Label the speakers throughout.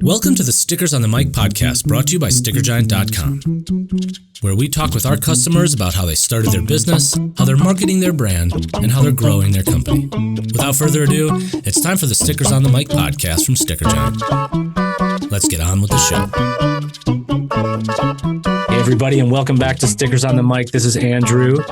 Speaker 1: Welcome to the Stickers on the Mic podcast, brought to you by StickerGiant.com, where we talk with our customers about how they started their business, how they're marketing their brand, and how they're growing their company. Without further ado, it's time for the Stickers on the Mic podcast from Sticker Giant. Let's get on with the show. Hey everybody, and welcome back to Stickers on the Mic. This is Andrew.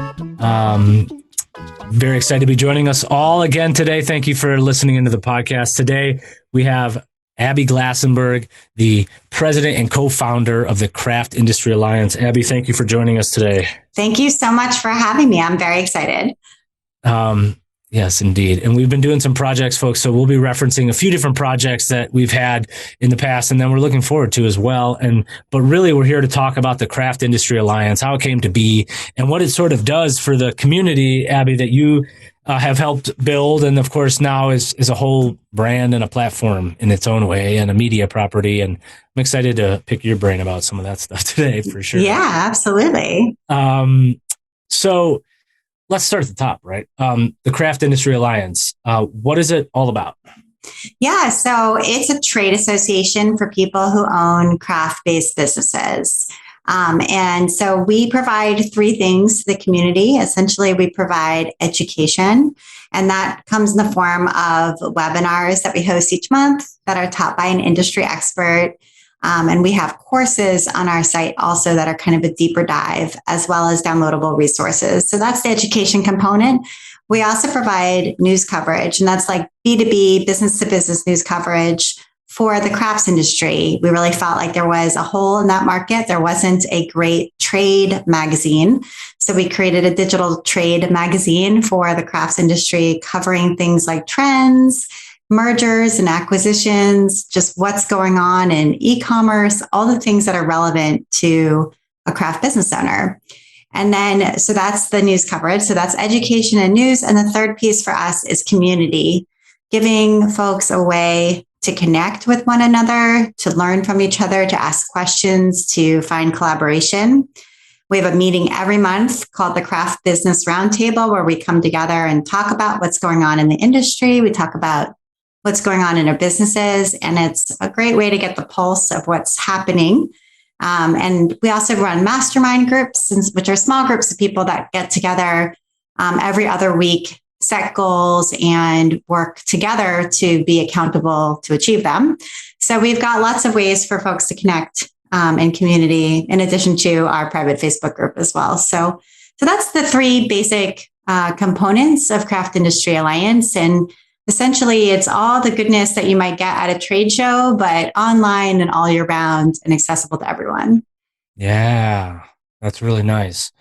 Speaker 1: Very excited to be joining us all again today. Thank you for listening into the podcast. Today we have Abby Glassenberg, the president and co-founder of the Craft Industry Alliance. Abby, thank you for joining us today.
Speaker 2: Thank you so much for having me. I'm very excited.
Speaker 1: Yes, indeed. And we've been doing some projects, folks. So we'll be referencing a few different projects that we've had in the past and then we're looking forward to as well. But really, we're here to talk about the Craft Industry Alliance, how it came to be and what it sort of does for the community, Abby, that you have helped build. And of course, now is a whole brand and a platform in its own way and a media property. And I'm excited to pick your brain about some of that stuff today for sure.
Speaker 2: Yeah, absolutely.
Speaker 1: So let's start at the top, right? The Craft Industry Alliance. What is it all about?
Speaker 2: Yeah, so it's a trade association for people who own craft-based businesses. And so we provide three things to the community. Essentially, we provide education, and that comes in the form of webinars that we host each month that are taught by an industry expert. And we have courses on our site also that are kind of a deeper dive, as well as downloadable resources. So that's the education component. We also provide news coverage, and that's like B2B, business to business news coverage for the crafts industry. We really felt like there was a hole in that market. There wasn't a great trade magazine. So we created a digital trade magazine for the crafts industry, covering things like trends, mergers and acquisitions, just what's going on in e-commerce, all the things that are relevant to a craft business owner. And then, so that's the news coverage. So that's education and news. And the third piece for us is community, giving folks a way to connect with one another, to learn from each other, to ask questions, to find collaboration. We have a meeting every month called the Craft Business Roundtable, where we come together and talk about what's going on in the industry. We talk about what's going on in our businesses, and it's a great way to get the pulse of what's happening. And we also run mastermind groups, which are small groups of people that get together every other week, set goals, and work together to be accountable to achieve them. So we've got lots of ways for folks to connect in community, in addition to our private Facebook group as well. So that's the three basic components of Craft Industry Alliance. And essentially, it's all the goodness that you might get at a trade show, but online and all year round and accessible to everyone.
Speaker 1: Yeah, that's really nice.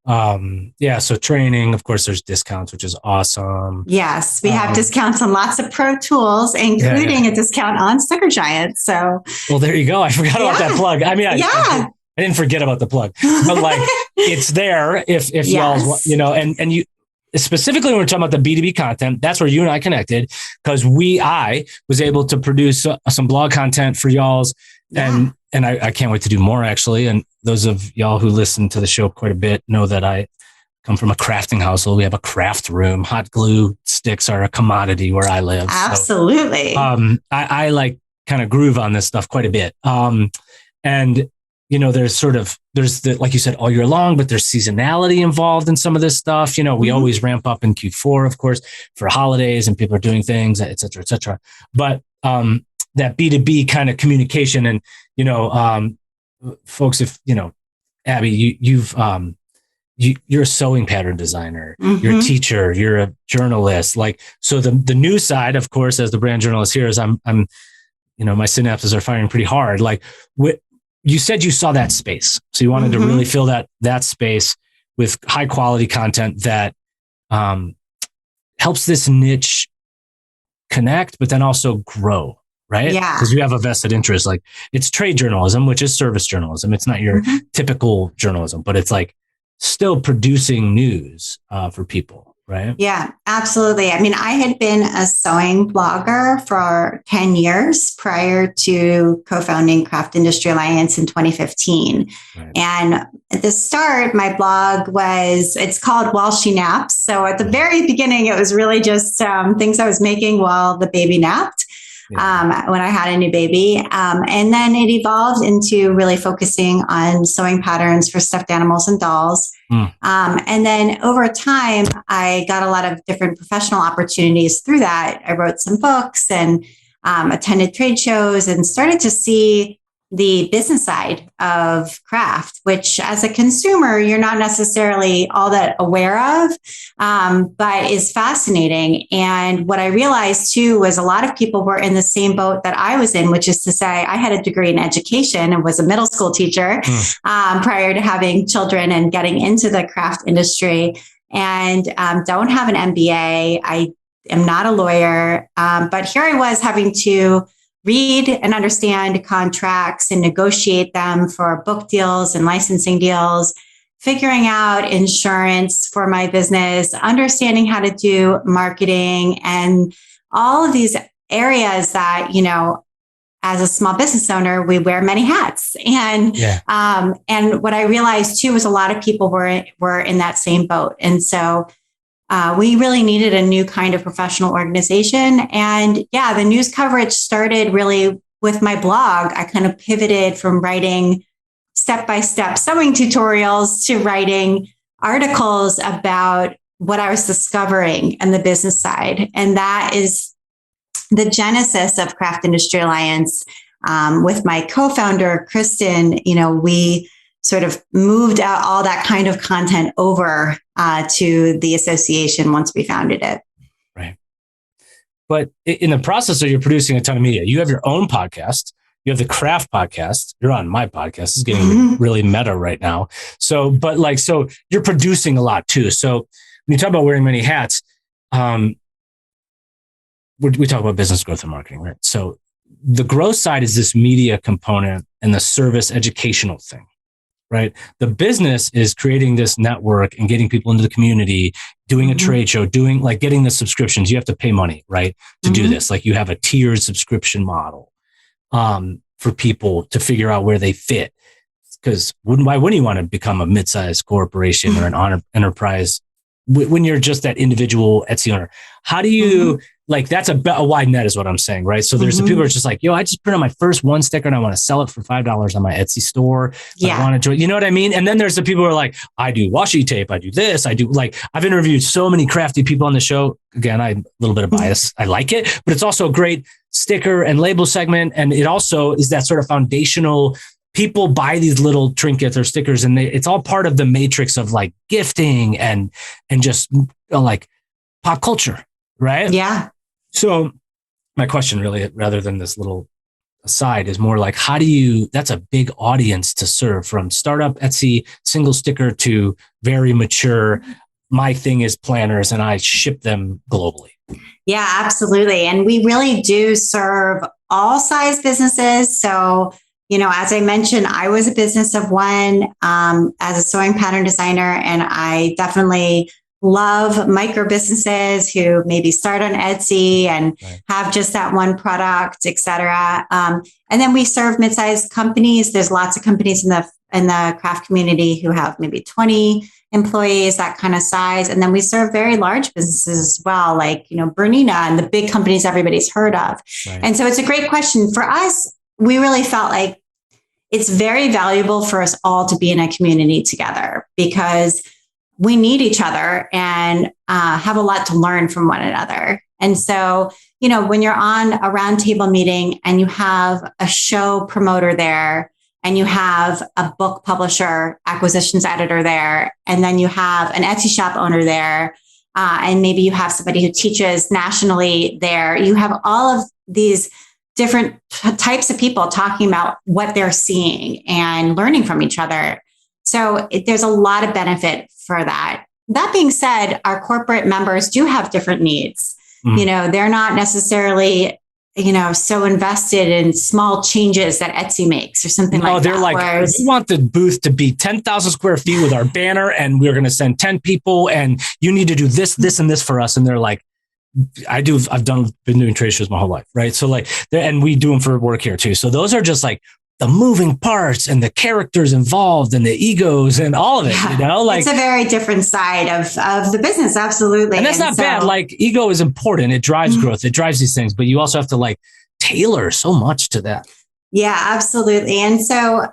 Speaker 1: So training, of course, there's discounts, which is awesome.
Speaker 2: Yes, we have discounts on lots of pro tools, including a discount on Sticker Giant. So,
Speaker 1: well, there you go. I forgot about that plug. I mean, I didn't forget about the plug, but like it's there if y'all, and you. Specifically, when we're talking about the B2B content, that's where you and I connected because I was able to produce some blog content for y'all's and I can't wait to do more actually. And those of y'all who listen to the show quite a bit know that I come from a crafting household. We have a craft room. Hot glue sticks are a commodity where I live.
Speaker 2: Absolutely.
Speaker 1: So, I like kind of groove on this stuff quite a bit. And there's like you said, all year long, but there's seasonality involved in some of this stuff. We always ramp up in Q4, of course, for holidays and people are doing things, et cetera, et cetera. But that B2B kind of communication and, folks, if, Abby, you're a sewing pattern designer, you're a teacher, you're a journalist. Like, so the news side, of course, as the brand journalist here is I'm my synapses are firing pretty hard. Like you said you saw that space. So you wanted to really fill that space with high quality content that helps this niche connect, but then also grow, right?
Speaker 2: Yeah.
Speaker 1: Because you have a vested interest. Like it's trade journalism, which is service journalism. It's not your typical journalism, but it's like still producing news for people, right?
Speaker 2: Yeah, absolutely. I mean, I had been a sewing blogger for 10 years prior to co-founding Craft Industry Alliance in 2015. Right. And at the start, my blog it's called While She Naps. So at the very beginning, it was really just things I was making while the baby napped. when I had a new baby. And then it evolved into really focusing on sewing patterns for stuffed animals and dolls. And then over time, I got a lot of different professional opportunities through that. I wrote some books and attended trade shows and started to see the business side of craft, which as a consumer, you're not necessarily all that aware of, but is fascinating. And what I realized too was a lot of people were in the same boat that I was in, which is to say I had a degree in education and was a middle school teacher prior to having children and getting into the craft industry, and don't have an MBA. I am not a lawyer, but here I was having to read and understand contracts and negotiate them for book deals and licensing deals, figuring out insurance for my business, understanding how to do marketing, and all of these areas that, as a small business owner, we wear many hats. And what I realized too was a lot of people were in that same boat. And so we really needed a new kind of professional organization. And the news coverage started really with my blog. I kind of pivoted from writing step-by-step sewing tutorials to writing articles about what I was discovering and the business side. And that is the genesis of Craft Industry Alliance. With my co-founder, Kristen, we sort of moved out all that kind of content over to the association once we founded it.
Speaker 1: Right. But in the process of you're producing a ton of media, you have your own podcast, you have the Craft podcast, you're on my podcast. It's getting really meta right now. So you're producing a lot too. So when you talk about wearing many hats, we talk about business growth and marketing, right? So the growth side is this media component and the service educational thing. Right. The business is creating this network and getting people into the community, doing a trade show, getting the subscriptions. You have to pay money, right, to do this. Like you have a tiered subscription model for people to figure out where they fit. Because why wouldn't you want to become a mid-sized corporation or an enterprise when you're just that individual Etsy owner? How do you that's a wide net is what I'm saying, right? So there's the people who are just like, I just printed my first one sticker and I want to sell it for $5 on my Etsy store. I want to, you know what I mean? And then there's the people who are like, I do washi tape. I do this. I do I've interviewed so many crafty people on the show. Again, I'm a little bit of bias. I like it, but it's also a great sticker and label segment. And it also is that sort of foundational. People buy these little trinkets or stickers and it's all part of the matrix of gifting and just pop culture. Right.
Speaker 2: Yeah.
Speaker 1: So my question really, rather than this little aside, is more that's a big audience to serve, from startup Etsy single sticker to very mature. My thing is planners and I ship them globally.
Speaker 2: Yeah, absolutely. And we really do serve all size businesses. So, as I mentioned, I was a business of one as a sewing pattern designer, and I definitely love micro businesses who maybe start on Etsy and have just that one product, et cetera. And then we serve mid-sized companies. There's lots of companies in the craft community who have maybe 20 employees, that kind of size. And then we serve very large businesses as well, like, Bernina and the big companies everybody's heard of. Right. And so it's a great question. For us, we really felt like it's very valuable for us all to be in a community together, because we need each other and have a lot to learn from one another. And so, when you're on a roundtable meeting and you have a show promoter there, and you have a book publisher, acquisitions editor there, and then you have an Etsy shop owner there, and maybe you have somebody who teaches nationally there, you have all of these different types of people talking about what they're seeing and learning from each other. So there's a lot of benefit for that. That being said, our corporate members do have different needs. They're not necessarily, so invested in small changes that Etsy makes or something like that.
Speaker 1: They're like, we want the booth to be 10,000 square feet with our banner, and we're going to send 10 people, and you need to do this, this, and this for us. And they're like, I've been doing trade shows my whole life. Right. So and we do them for work here too. So those are just the moving parts and the characters involved and the egos and all of it, it's
Speaker 2: a very different side of the business. Absolutely.
Speaker 1: And that's not bad. Ego is important. It drives growth. It drives these things, but you also have to tailor so much to that.
Speaker 2: Yeah, absolutely. And so,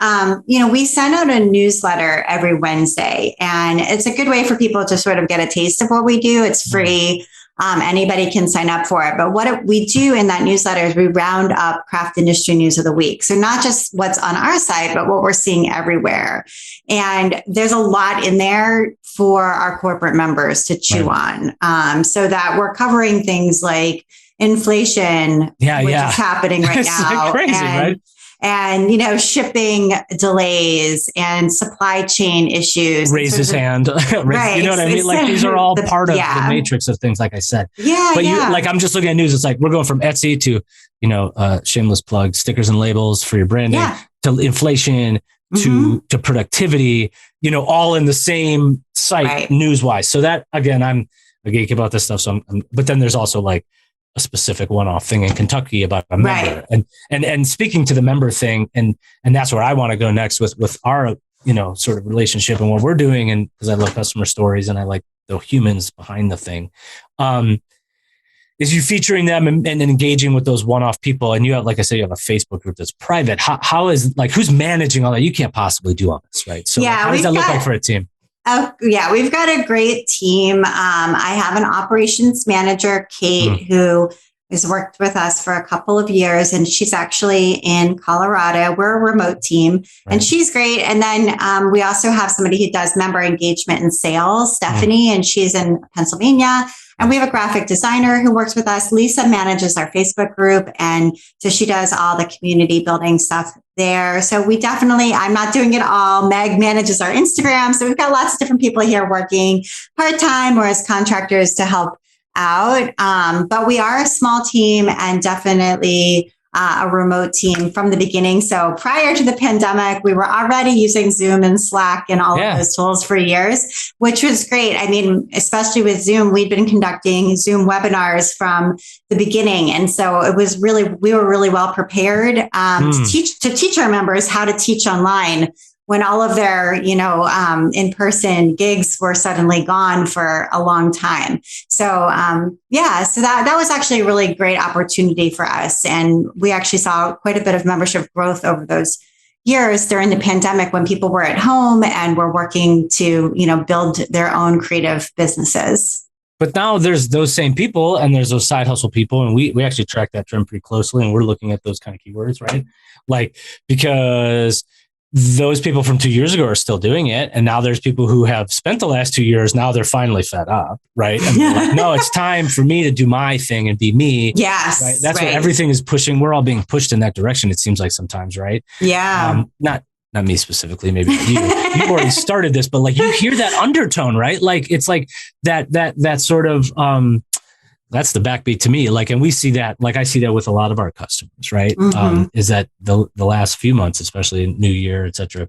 Speaker 2: we send out a newsletter every Wednesday, and it's a good way for people to sort of get a taste of what we do. It's free. Anybody can sign up for it. But what we do in that newsletter is we round up craft industry news of the week. So not just what's on our site, but what we're seeing everywhere. And there's a lot in there for our corporate members to chew on, so that we're covering things like inflation, which is happening right now.
Speaker 1: Crazy, right?
Speaker 2: And, shipping delays and supply chain issues.
Speaker 1: Raise his hand. Right. You know what I mean? Like, these are all part of the matrix of things, like I said.
Speaker 2: Yeah.
Speaker 1: But I'm just looking at news. It's like, we're going from Etsy to, shameless plug, stickers and labels for your branding, to inflation, to productivity, all in the same site news-wise. So that, again, I'm a geek about this stuff. So but then there's also like a specific one-off thing in Kentucky about a member, and speaking to the member thing, and that's where I want to go next with our sort of relationship and what we're doing, and because I love customer stories and I like the humans behind the thing, is you featuring them and engaging with those one-off people, and you have, like I said, you have a Facebook group that's private. How is, like, who's managing all that? You can't possibly do all this, right? So how does that look like for a team?
Speaker 2: Oh, yeah, we've got a great team. I have an operations manager, Kate, who has worked with us for a couple of years, and she's actually in Colorado. We're a remote team, and she's great. And then we also have somebody who does member engagement and sales, Stephanie, and she's in Pennsylvania. And we have a graphic designer who works with us. Lisa manages our Facebook group, and so she does all the community building stuff there. So I'm not doing it all. Meg manages our Instagram. So we've got lots of different people here working part-time or as contractors to help out. But we are a small team, and definitely a remote team from the beginning. So prior to the pandemic, we were already using Zoom and Slack and all of those tools for years, which was great. I mean, especially with Zoom, we'd been conducting Zoom webinars from the beginning. And so we were really well prepared to teach our members how to teach online when all of their, in-person gigs were suddenly gone for a long time. So, so that was actually a really great opportunity for us. And we actually saw quite a bit of membership growth over those years during the pandemic when people were at home and were working to, build their own creative businesses.
Speaker 1: But now there's those same people, and there's those side hustle people. And we actually track that trend pretty closely, and we're looking at those kind of keywords, right? Like, because those people from 2 years ago are still doing it. And now there's people who have spent the last 2 years. Now they're finally fed up, right? And they're like, no, it's time for me to do my thing and be me.
Speaker 2: Yes.
Speaker 1: Right? That's what everything is pushing. We're all being pushed in that direction, it seems like sometimes, right?
Speaker 2: Yeah.
Speaker 1: Not me specifically, maybe you. You've already started this, but like, you hear that undertone, right? Like, it's like that sort of, that's the backbeat to me. Like, and we see that, like I see that with a lot of our customers, right? Is that the last few months, especially New Year, et cetera,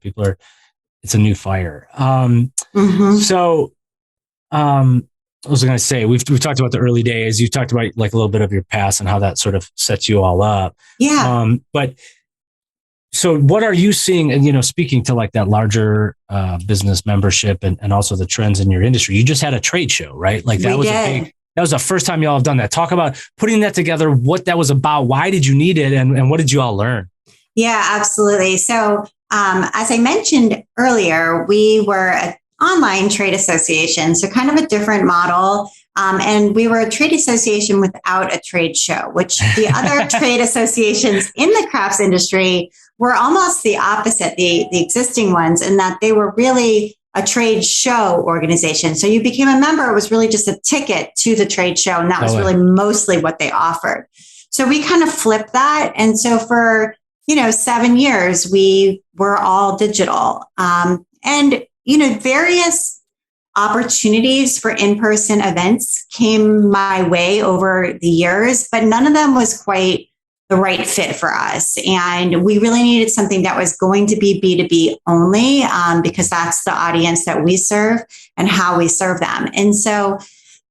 Speaker 1: it's a new fire. So, I was going to say, we've talked about the early days. You talked about like a little bit of your past and how that sort of sets you all up.
Speaker 2: Yeah.
Speaker 1: But so what are you seeing? And, speaking to like that larger business membership and also the trends in your industry, you just had a trade show, right? Like that was the first time y'all have done that. Talk about putting that together, what that was about. Why did you need it? And what did you all learn?
Speaker 2: Yeah, absolutely. So as I mentioned earlier, we were an online trade association, so kind of a different model. And we were a trade association without a trade show, which the other trade associations in the crafts industry were almost the opposite, the existing ones, in that they were really a trade show organization. So you became a member, it was really just a ticket to the trade show. And that was really mostly what they offered. So we kind of flipped that. And so for, 7 years, we were all digital. And various opportunities for in-person events came my way over the years, but none of them was quite the right fit for us. And we really needed something that was going to be B2B only, because that's the audience that we serve and how we serve them. And so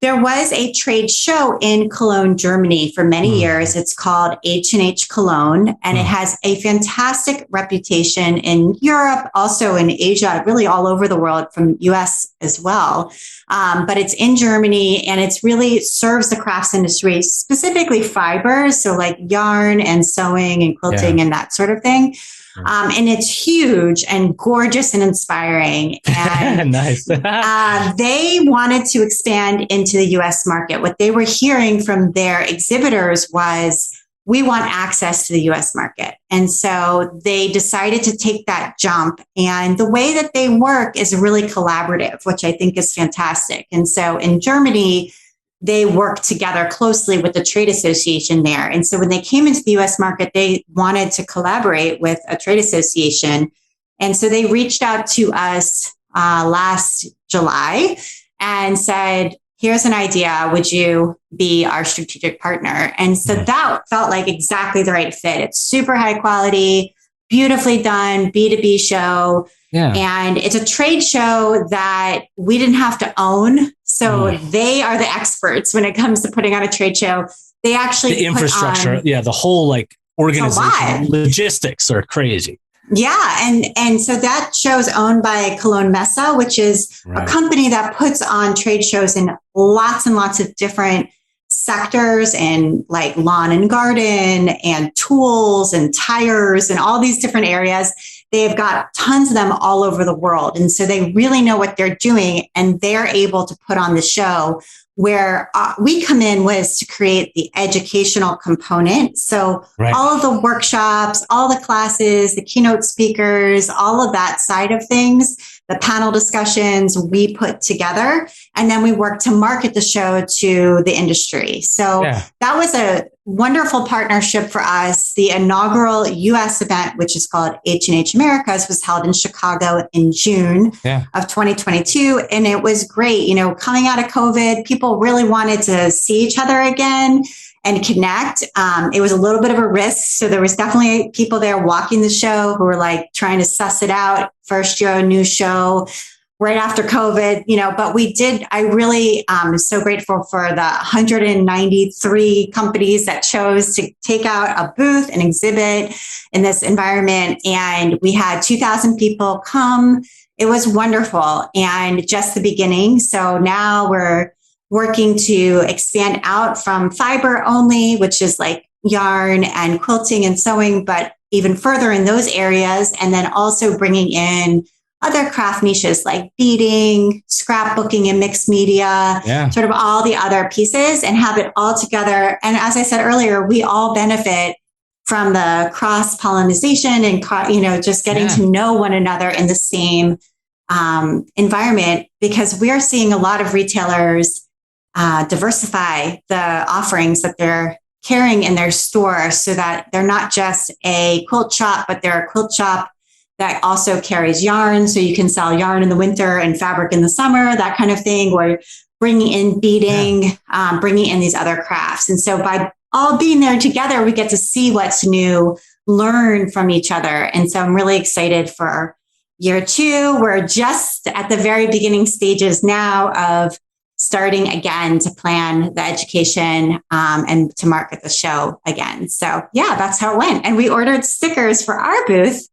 Speaker 2: there was a trade show in Cologne, Germany for many years. It's called H&H Cologne, and it has a fantastic reputation in Europe, also in Asia, really all over the world, from US as well. But it's in Germany, and it's really serves the crafts industry, specifically fibers. So like yarn and sewing and quilting and that sort of thing. And it's huge and gorgeous and inspiring. And
Speaker 1: nice.
Speaker 2: they wanted to expand into the US market. What they were hearing from their exhibitors was, we want access to the US market. And so they decided to take that jump. And the way that they work is really collaborative, which I think is fantastic. And so in Germany, they work together closely with the trade association there. And so when they came into the US market, they wanted to collaborate with a trade association. And so they reached out to us last July and said, here's an idea. Would you be our strategic partner? And so that felt like exactly the right fit. It's super high quality, beautifully done, B2B show. Yeah. And it's a trade show that we didn't have to own. So they are the experts when it comes to putting on a trade show. They actually
Speaker 1: the infrastructure, the whole like organization, logistics are crazy.
Speaker 2: Yeah. And so that show's owned by Cologne Messe, which is a company that puts on trade shows in lots and lots of different sectors, and like lawn and garden and tools and tires and all these different areas. They've got tons of them all over the world. And so they really know what they're doing, and they're able to put on the show. Where we come in was to create the educational component. So all of the workshops, all the classes, the keynote speakers, all of that side of things, the panel discussions we put together, and then we work to market the show to the industry. So that was a wonderful partnership for us. The inaugural US event, which is called H&H Americas, was held in Chicago in June of 2022. And it was great. You know, coming out of COVID, people really wanted to see each other again and connect. It was a little bit of a risk. So there was definitely people there walking the show who were like trying to suss it out. First year, new show right after COVID, you know, but we did, I really am so grateful for the 193 companies that chose to take out a booth and exhibit in this environment. And we had 2,000 people come. It was wonderful and just the beginning. So now we're working to expand out from fiber only, which is like yarn and quilting and sewing, but even further in those areas. And then also bringing in other craft niches like beading, scrapbooking and mixed media, sort of all the other pieces, and have it all together. And as I said earlier, we all benefit from the cross-pollination and, you know, just getting to know one another in the same environment, because we're seeing a lot of retailers diversify the offerings that they're carrying in their store, so that they're not just a quilt shop, but they're a quilt shop that also carries yarn. So you can sell yarn in the winter and fabric in the summer, that kind of thing. We're bringing in beading, bringing in these other crafts. And so by all being there together, we get to see what's new, learn from each other. And so I'm really excited for year 2. We're just at the very beginning stages now of starting again to plan the education and to market the show again. So that's how it went. And we ordered stickers for our booth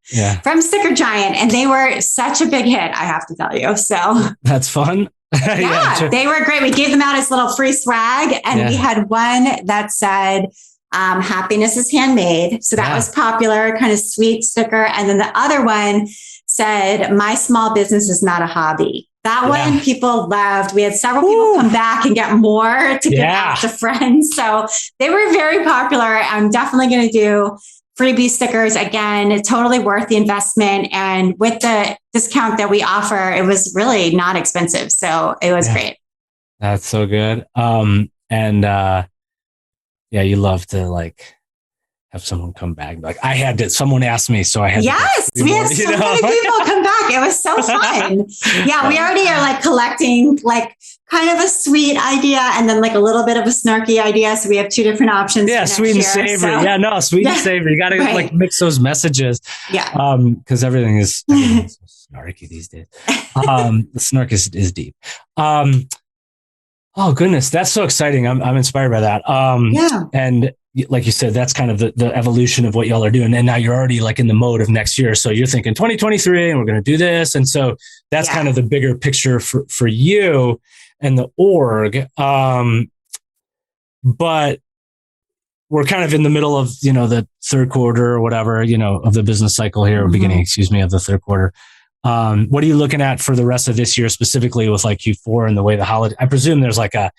Speaker 2: from Sticker Giant, and they were such a big hit, I have to tell you. So
Speaker 1: that's fun.
Speaker 2: They were great. We gave them out as little free swag, and we had one that said, happiness is handmade. So that was popular, kind of sweet sticker. And then the other one said, my small business is not a hobby. That one people loved. We had several people come back and get more to give out to friends. So they were very popular. I'm definitely going to do freebie stickers again. Totally worth the investment. And with the discount that we offer, it was really not expensive. So it was great.
Speaker 1: That's so good. You love to like have someone come back. Like I had to, someone asked me, so I had
Speaker 2: we had so many people come back. It was so fun. We already are like collecting like kind of a sweet idea and then like a little bit of a snarky idea. So we have 2 different options.
Speaker 1: Sweet and savory. So. Sweet and savory. You got to like mix those messages. Because everything is so snarky these days. The snark is deep. Oh goodness, that's so exciting! I'm inspired by that. And like you said, that's kind of the evolution of what y'all are doing, and now you're already like in the mode of next year. So you're thinking 2023, and we're going to do this, and so that's kind of the bigger picture for you and the org. But we're kind of in the middle of the third quarter or whatever of the business cycle here, or beginning, of the third quarter. What are you looking at for the rest of this year, specifically with like Q4 and the way the holiday? I presume there's like a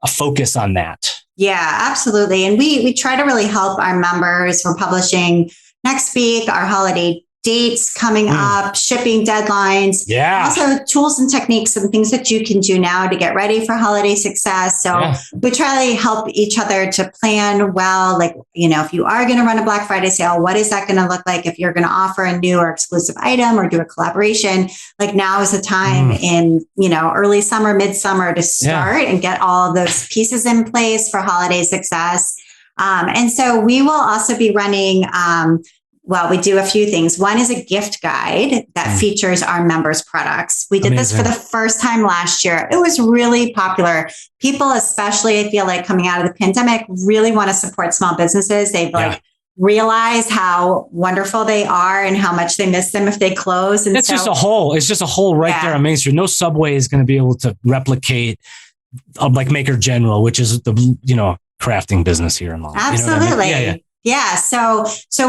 Speaker 1: focus on that.
Speaker 2: Yeah, absolutely. And we try to really help our members. We're publishing next week our holiday dates coming up, shipping deadlines, also tools and techniques and things that you can do now to get ready for holiday success. So we try to help each other to plan well, like, if you are going to run a Black Friday sale, what is that going to look like? If you're going to offer a new or exclusive item or do a collaboration, like now is the time in, early summer, midsummer to start and get all of those pieces in place for holiday success. And so we will also be running, we do a few things. One is a gift guide that features our members' products. We did this for the first time last year. It was really popular. People, especially, I feel like coming out of the pandemic, really want to support small businesses. They've realize how wonderful they are and how much they miss them if they close. And
Speaker 1: it's just a hole. It's just a hole right there on Main Street. No Subway is going to be able to replicate like Maker General, which is the crafting business here in Long.
Speaker 2: Absolutely. Yeah. So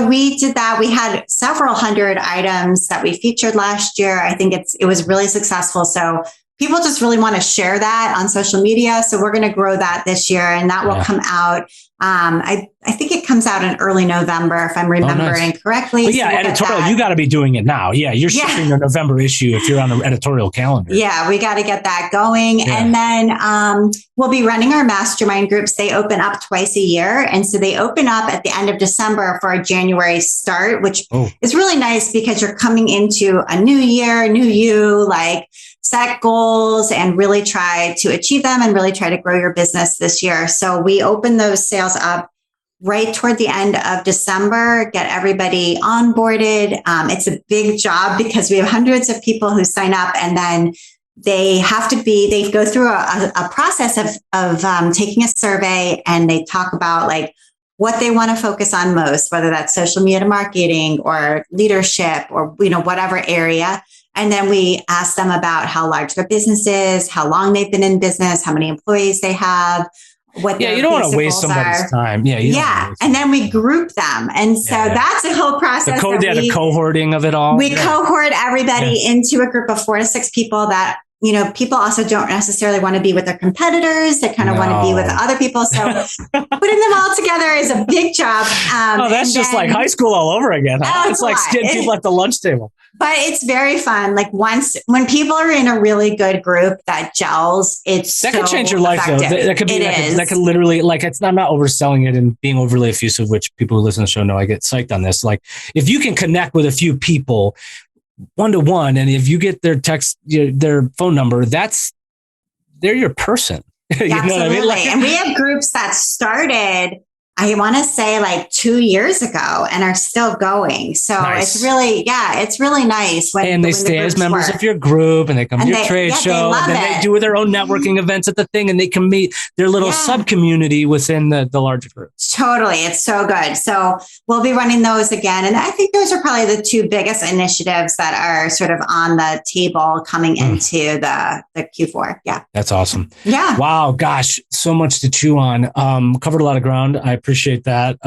Speaker 2: we did that. We had several hundred items that we featured last year. I think it was really successful. So people just really want to share that on social media. So we're going to grow that this year, and that will come out. I think it comes out in early November, if I'm remembering correctly.
Speaker 1: But editorial, you got to be doing it now. Yeah, you're shipping the November issue if you're on the editorial calendar.
Speaker 2: Yeah, we got to get that going. Yeah. And then we'll be running our mastermind groups. They open up twice a year. And so they open up at the end of December for a January start, which is really nice because you're coming into a new year, new you, like set goals and really try to achieve them and really try to grow your business this year. So we open those sales up right toward the end of December, get everybody onboarded. It's a big job because we have hundreds of people who sign up, and then they go through a process of taking a survey, and they talk about like what they want to focus on most, whether that's social media marketing or leadership or, whatever area. And then we ask them about how large their business is, how long they've been in business, how many employees they have, what their
Speaker 1: you don't want to waste somebody's time.
Speaker 2: And then we group them. And so that's a whole process.
Speaker 1: The cohorting of it all.
Speaker 2: We cohort everybody into a group of 4 to 6 people that, people also don't necessarily want to be with their competitors. They kind of want to be with other people. So putting them all together is a big job.
Speaker 1: That's just like high school all over again. Huh? It's like getting people at the lunch table.
Speaker 2: But it's very fun. Like when people are in a really good group that gels, that
Speaker 1: could change your life effective. Though. That could be that could literally I'm not overselling it and being overly effusive, which people who listen to the show know I get psyched on this. Like if you can connect with a few people one-to-one, and if you get their text, their phone number, they're your person. You know what I mean?
Speaker 2: And we have groups that started, I want to say like 2 years ago, and are still going. So it's really nice.
Speaker 1: And they stay as members of your group, and they come to your trade show, and then they do their own networking events at the thing, and they can meet their little sub community within the larger group.
Speaker 2: Totally. It's so good. So we'll be running those again. And I think those are probably the 2 biggest initiatives that are sort of on the table coming into the Q4. Yeah.
Speaker 1: That's awesome.
Speaker 2: Yeah.
Speaker 1: Wow. Gosh, so much to chew on. Covered a lot of ground. I appreciate that.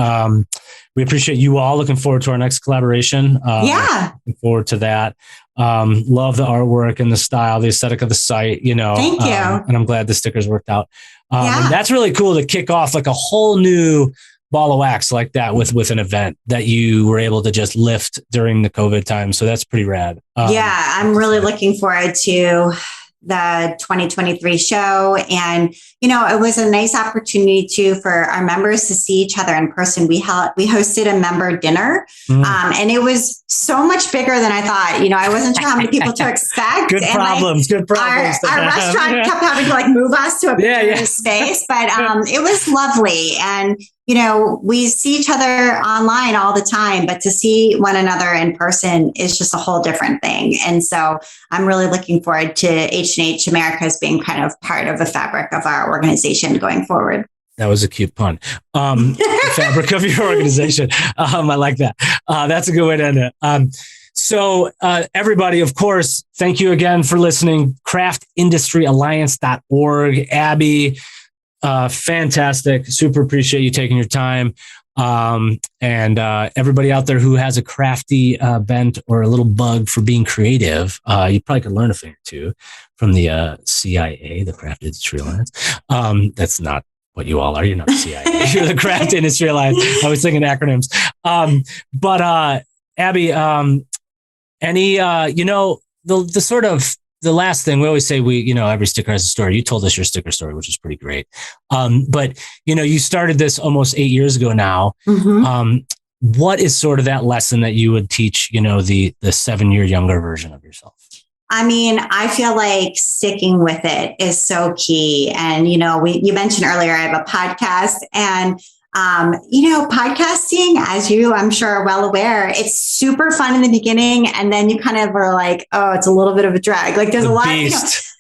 Speaker 1: We appreciate you all. Looking forward to our next collaboration. Looking forward to that. Love the artwork and the style, the aesthetic of the site,
Speaker 2: Thank you.
Speaker 1: And I'm glad the stickers worked out. And that's really cool to kick off like a whole new ball of wax like that with an event that you were able to just lift during the COVID time. So that's pretty rad.
Speaker 2: I'm really looking forward to the 2023 show. And, it was a nice opportunity too for our members to see each other in person. We hosted a member dinner and it was so much bigger than I thought. I wasn't sure how many people to expect.
Speaker 1: Good problems.
Speaker 2: Our restaurant kept having to move us to a bigger space, but it was lovely. And we see each other online all the time, but to see one another in person is just a whole different thing. And so I'm really looking forward to H&H Americas being kind of part of the fabric of our organization going forward.
Speaker 1: That was a cute pun. The fabric of your organization. I like that. That's a good way to end it. So everybody, of course, thank you again for listening. craftindustryalliance.org. Abby, fantastic. Super appreciate you taking your time. And everybody out there who has a crafty bent or a little bug for being creative, you probably could learn a thing or two from the CIA, the Craft Industry Alliance. That's not what you all are. You're not the CIA. You're the Craft Industry Alliance. I was thinking acronyms. But Abby, any, the sort of the last thing we always say, every sticker has a story. You told us your sticker story, which is pretty great. But you started this almost 8 years ago now. Mm-hmm. What is sort of that lesson that you would teach, the 7-year younger version of yourself?
Speaker 2: I mean, I feel like sticking with it is so key. And, you mentioned earlier, I have a podcast, and podcasting, as you, I'm sure, are well aware, it's super fun in the beginning. And then you kind of are like, oh, it's a little bit of a drag. Like there's a lot of,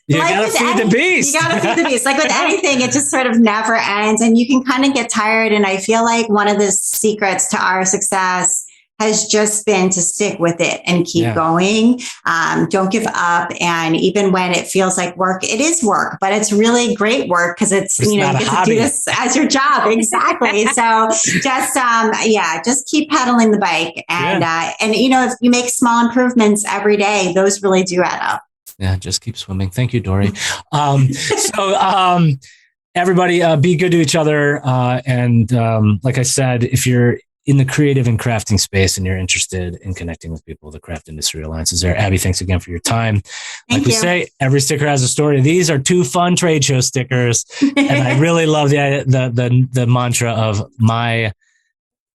Speaker 1: you gotta feed the beast.
Speaker 2: You gotta feed the beast. Like with anything, it just sort of never ends, and you can kind of get tired. And I feel like one of the secrets to our success has just been to stick with it and keep going. Don't give up. And even when it feels like work, it is work, but it's really great work because it's you get to do this as your job. Exactly. So just keep pedaling the bike. And, if you make small improvements every day, those really do add up.
Speaker 1: Yeah. Just keep swimming. Thank you, Dory. Everybody be good to each other. And like I said, if you're in the creative and crafting space and you're interested in connecting with people, the Craft Industry Alliance is there. Abby, thanks again for your time. Like we say, every sticker has a story. These are 2 fun trade show stickers. And I really love the mantra of my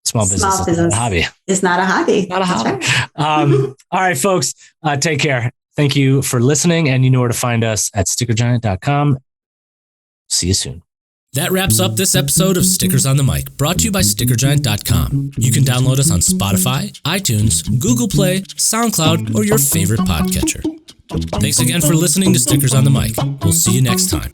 Speaker 1: small business is not a hobby.
Speaker 2: It's not a hobby.
Speaker 1: Not a hobby. Right. All right, folks, take care. Thank you for listening. And you know where to find us at stickergiant.com. See you soon.
Speaker 3: That wraps up this episode of Stickers on the Mic, brought to you by StickerGiant.com. You can download us on Spotify, iTunes, Google Play, SoundCloud, or your favorite podcatcher. Thanks again for listening to Stickers on the Mic. We'll see you next time.